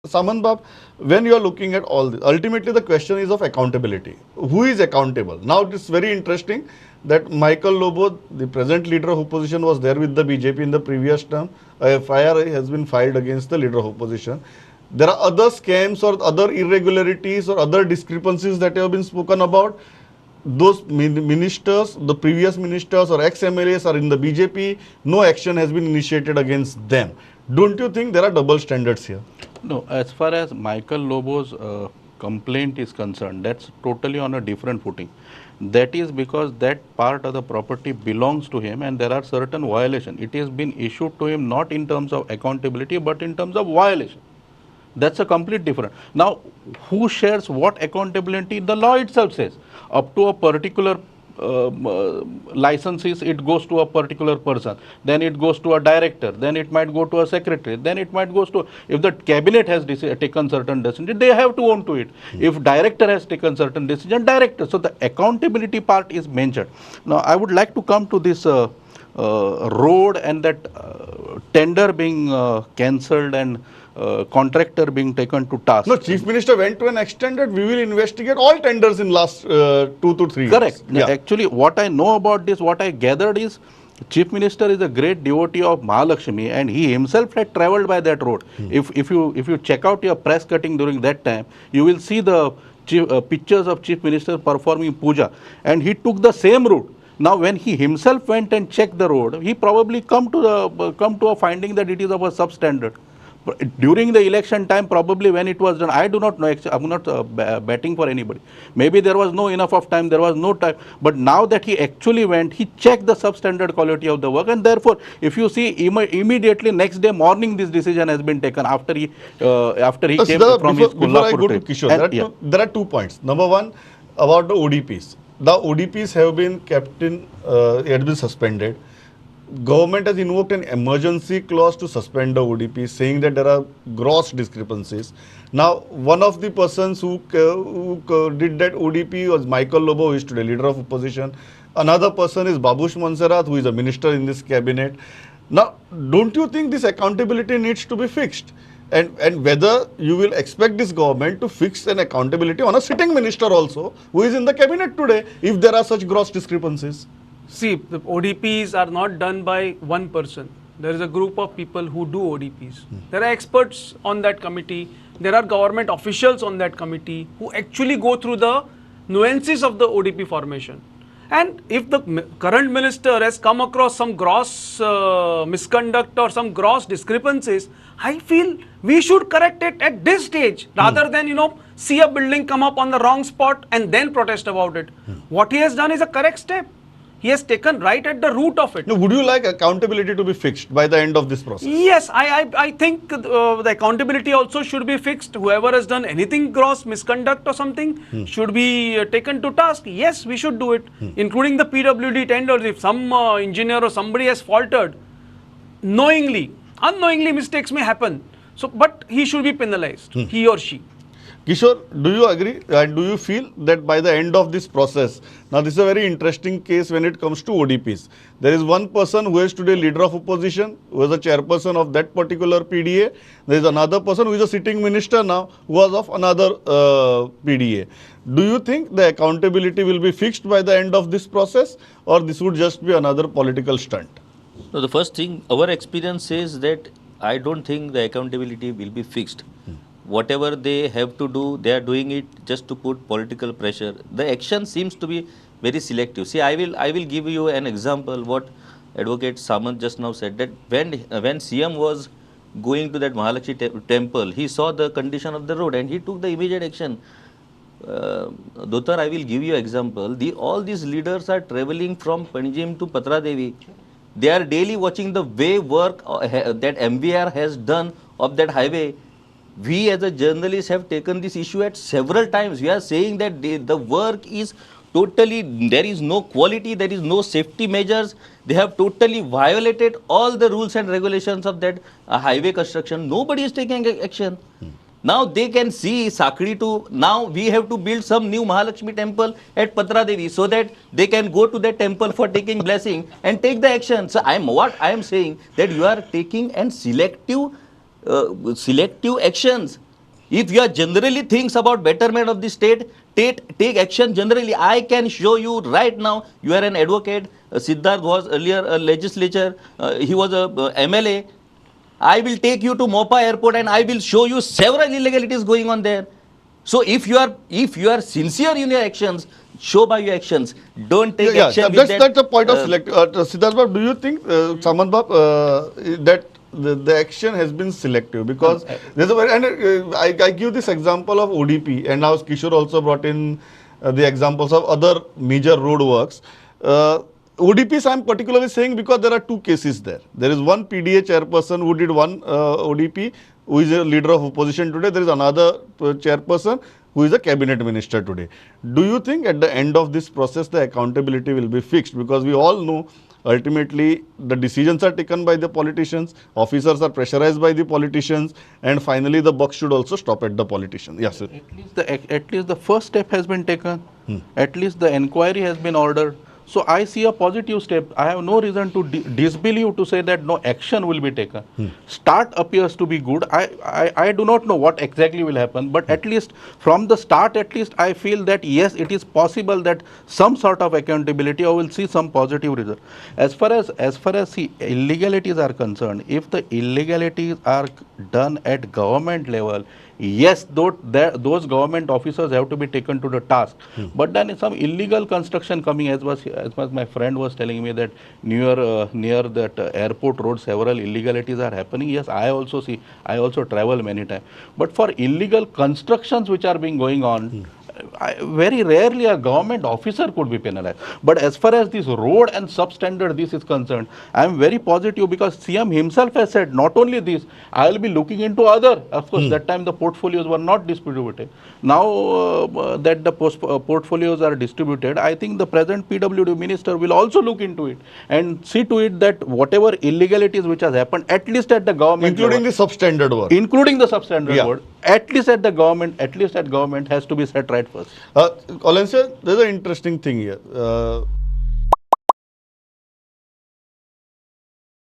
Samant Bab, when you are looking at all this, ultimately the question is of accountability. Who is accountable? Now it is very interesting that Michael Lobo, the present leader of opposition, was there with the BJP in the previous term. A FIR has been filed against the leader of opposition. There are other scams or other irregularities or other discrepancies that have been spoken about. Those ministers, the previous ministers or ex-MLAs are in the BJP, no action has been initiated against them. Don't you think there are double standards here? No, as far as Michael Lobo's complaint is concerned, that's totally on a different footing. That is because that part of the property belongs to him and there are certain violations. It has been issued to him not in terms of accountability but in terms of violation. That's a complete different. Now, who shares what accountability? The law itself says up to a particular licenses, it goes to a particular person, then it goes to a director, then it might go to a secretary, then it might goes to, if the cabinet has taken certain decision, they have to own to it. If director has taken certain decision, director. So the accountability part is mentioned. Now I would like to come to this road and that tender being cancelled and contractor being taken to task. No, Chief Minister went to an extent that we will investigate all tenders in last 2 to 3 years. Correct. Yeah. Actually, what I know about this, what I gathered is, Chief Minister is a great devotee of Mahalakshmi and he himself had travelled by that road. If you check out your press cutting during that time, you will see the pictures of Chief Minister performing puja, and he took the same route. Now, when he himself went and checked the road, he probably come to a finding that it is of a substandard. During the election time, probably when it was done, I do not know, actually, I'm not betting for anybody. Maybe there was no enough of time, there was no time. But now that he actually went, he checked the substandard quality of the work, and therefore, if you see, immediately next day morning, this decision has been taken after he came from his Kolhapur. Before I go to Kishore, there are 2 points. Number one, about the ODPs. The ODPs have been kept in, had been suspended. Government has invoked an emergency clause to suspend the ODP, saying that there are gross discrepancies. Now, one of the persons who did that ODP was Michael Lobo, who is today leader of opposition. Another person is Babush Monserrat, who is a minister in this cabinet. Now, don't you think this accountability needs to be fixed? And whether you will expect this government to fix an accountability on a sitting minister also, who is in the cabinet today, if there are such gross discrepancies? See, the ODPs are not done by one person. There is a group of people who do ODPs. There are experts on that committee. There are government officials on that committee who actually go through the nuances of the ODP formation. And if the current minister has come across some gross misconduct or some gross discrepancies, I feel we should correct it at this stage rather than, see a building come up on the wrong spot and then protest about it. What he has done is a correct step. He has taken right at the root of it. No, would you like accountability to be fixed by the end of this process? Yes, I think the accountability also should be fixed. Whoever has done anything gross misconduct or something should be taken to task. Yes, we should do it, including the PWD tenders. If some engineer or somebody has faltered, unknowingly mistakes may happen. So, but he should be penalized, he or she. Kishore, do you agree and do you feel that by the end of this process, now this is a very interesting case when it comes to ODPs. There is one person who is today leader of opposition, who is a chairperson of that particular PDA. There is another person who is a sitting minister now, who was of another PDA. Do you think the accountability will be fixed by the end of this process, or this would just be another political stunt? No, the first thing, our experience says that I don't think the accountability will be fixed. Whatever they have to do, they are doing it just to put political pressure. The action seems to be very selective. See, I will give you an example what Advocate Samant just now said, that when CM was going to that Mahalakshmi temple, he saw the condition of the road and he took the immediate action. Dotar, I will give you an example. All these leaders are traveling from Panjim to Patra Devi. They are daily watching the way work that MVR has done of that highway. We as a journalist have taken this issue at several times. We are saying that the work is totally, there is no quality, there is no safety measures. They have totally violated all the rules and regulations of that highway construction. Nobody is taking action. Now they can see Sakri to, now we have to build some new Mahalakshmi temple at Patra Devi so that they can go to that temple for taking blessing and take the action. So what I am saying that you are taking and selective actions. If you are generally thinks about betterment of the state, take action generally. I can show you right now. You are an advocate. Siddharth was earlier a legislature. He was a MLA. I will take you to Mopa airport and I will show you several illegalities going on there. So if you are sincere in your actions, show by your actions. Don't take action with that's the point of select. Siddharth Bab, do you think, Samant Bab, that the action has been selective? Because there's a very, and I give this example of ODP, and now Kishore also brought in the examples of other major road works. ODPs I'm particularly saying because there are two cases there. There is one PDA chairperson who did one ODP, who is a leader of opposition today. There is another chairperson who is a cabinet minister today. Do you think at the end of this process the accountability will be fixed? Because we all know ultimately the decisions are taken by the politicians, officers are pressurized by the politicians, and finally the buck should also stop at the politicians. Yes, sir. At least the first step has been taken. At least the inquiry has been ordered. So I see a positive step. I have no reason to disbelieve to say that no action will be taken. Start appears to be good. I do not know what exactly will happen, but at least from the start, at least I feel that yes, it is possible that some sort of accountability or will see some positive result. As far as the illegalities are concerned, if the illegalities are done at government level, yes, those government officers have to be taken to the task. But then some illegal construction coming, as my friend was telling me that near that airport road, several illegalities are happening. Yes, I also see. I also travel many times. But for illegal constructions which are being going on, very rarely a government officer could be penalized. But as far as this road and substandard this is concerned, I am very positive because CM himself has said not only this, I will be looking into other. Of course, that time the portfolios were not distributed. Now that the portfolios are distributed, I think the present PWD minister will also look into it and see to it that whatever illegalities which has happened, at least at the government Including level, the substandard work. including the substandard work, Yeah. at least at government has to be set right first. Olencia, there's an interesting thing here.